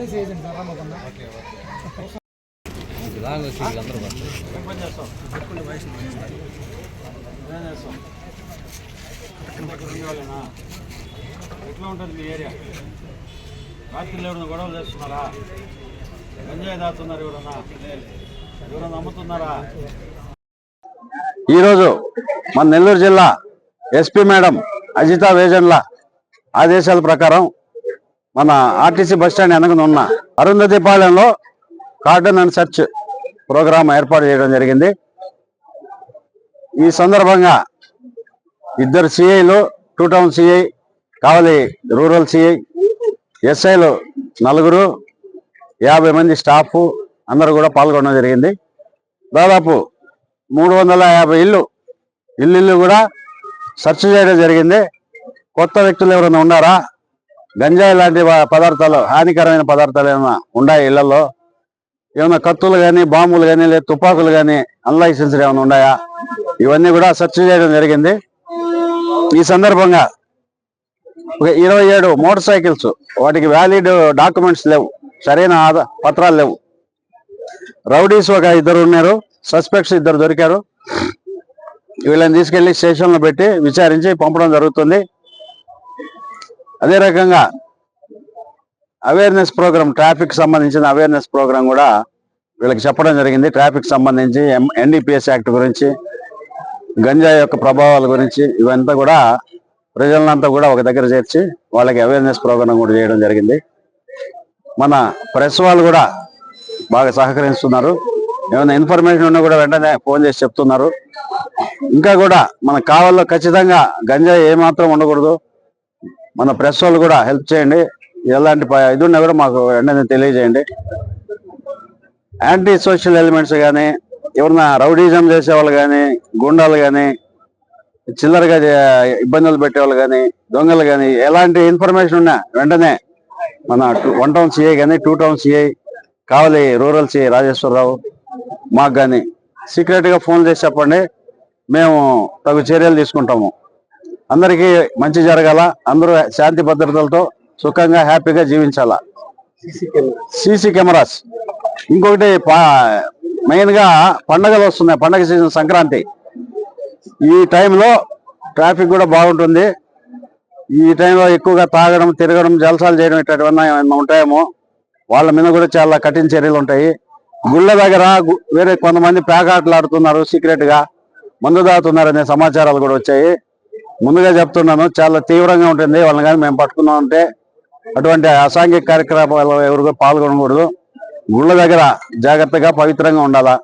ఎట్లా ఉంటుంది మీ ఏరియా? రాత్రిలో ఎవరైనా గొడవలు చేస్తున్నారా? గంజాయి దాస్తున్నారు? ఎవరన్నా అమ్ముతున్నారా? ఈరోజు మన నెల్లూరు జిల్లా ఎస్పీ మేడం అజితా వేజన్ల ఆదేశాల ప్రకారం మన ఆర్టీసీ బస్టాండ్ వెనకనున్న అరుంధతిపాలెంలో కార్డన్ అండ్ సెర్చ్ ప్రోగ్రాం ఏర్పాటు చేయడం జరిగింది. ఈ సందర్భంగా ఇద్దరు సిఐలు, 2 town CI, Kavali rural CI, ఎస్ఐలు 4, 50 మంది స్టాఫ్ అందరూ కూడా పాల్గొనడం జరిగింది. దాదాపు 350 ఇల్లు కూడా సెర్చ్ చేయడం జరిగింది. కొత్త వ్యక్తులు ఎవరైనా ఉన్నారా, గంజాయి లాంటి పదార్థాలు, హానికరమైన పదార్థాలు ఏమైనా ఉన్నాయి ఇళ్లలో, ఏమైనా కత్తులు కానీ, బాంబులు కానీ, లేదా తుపాకులు కానీ అన్లైసెన్స్డ్ ఏమైనా ఉన్నాయా, ఇవన్నీ కూడా సెర్చ్ చేయడం జరిగింది. ఈ సందర్భంగా 27 మోటార్ సైకిల్స్, వాటికి వ్యాలిడ్ డాక్యుమెంట్స్ లేవు, సరైన పత్రాలు లేవు. రౌడీస్ ఒక 2 ఉన్నారు, సస్పెక్ట్స్ 2 దొరికారు. వీళ్ళని తీసుకెళ్లి స్టేషన్లో పెట్టి విచారించి పంపడం జరుగుతుంది. అదే రకంగా అవేర్నెస్ ప్రోగ్రామ్, ట్రాఫిక్ సంబంధించిన అవేర్నెస్ ప్రోగ్రామ్ కూడా వీళ్ళకి చెప్పడం జరిగింది. ట్రాఫిక్ సంబంధించి NDPS యాక్ట్ గురించి, గంజాయి యొక్క ప్రభావాల గురించి, ఇవంతా కూడా ప్రజలంతా కూడా ఒక దగ్గర చేర్చి వాళ్ళకి అవేర్నెస్ ప్రోగ్రామ్ కూడా చేయడం జరిగింది. మన ప్రెస్ వాళ్ళు కూడా బాగా సహకరిస్తున్నారు. ఏమైనా ఇన్ఫర్మేషన్ ఉన్నా కూడా వెంటనే ఫోన్ చేసి చెప్తున్నారు. ఇంకా కూడా మన కావల్లో ఖచ్చితంగా గంజాయి ఏమాత్రం ఉండకూడదు. మన ప్రెస్ వాళ్ళు కూడా హెల్ప్ చేయండి. ఎలాంటి ఇది ఉన్నా కూడా మాకు వెంటనే తెలియజేయండి. యాంటీ సోషల్ ఎలిమెంట్స్ కానీ, ఎవరన్నా రౌడీజం చేసేవాళ్ళు కానీ, గుండాలు కానీ, చిల్లరగా ఇబ్బందులు పెట్టేవాళ్ళు కానీ, దొంగలు కానీ, ఎలాంటి ఇన్ఫర్మేషన్ ఉన్నా వెంటనే మన 1 టౌన్ సిఐ కానీ, 2 town CI, Kavali rural CI Rajeswara Rao మాకు కానీ సీక్రెట్గా ఫోన్ చేసి చెప్పండి. మేము తగు చర్యలు తీసుకుంటాము. అందరికీ మంచి జరగాల, అందరూ శాంతి భద్రతలతో సుఖంగా హ్యాపీగా జీవించాలా. CC cameras. ఇంకొకటి మెయిన్గా పండగలు వస్తున్నాయి, పండగ సీజన్ సంక్రాంతి. ఈ టైంలో ట్రాఫిక్ కూడా బాగుంటుంది. ఈ టైంలో ఎక్కువగా తాగడం, తిరగడం, జలసాలు చేయడం ఇట్లాంటివన్నీ ఏమైనా ఉంటాయేమో, వాళ్ళ మీద కూడా చాలా కఠిన చర్యలు ఉంటాయి. గుళ్ళ దగ్గర వేరే కొంతమంది ప్యాకాట్లు ఆడుతున్నారు, సీక్రెట్ గా మందు తాగుతున్నారనే సమాచారాలు కూడా వచ్చాయి. ముందుగా చెప్తున్నాను, చాలా తీవ్రంగా ఉంటుంది. వాళ్ళని కానీ మేము పట్టుకున్నామంటే అటువంటి అసాంఘిక కార్యక్రమాలు ఎవరు పాల్గొనకూడదు. గుళ్ళ దగ్గర జాగ్రత్తగా పవిత్రంగా ఉండాలా.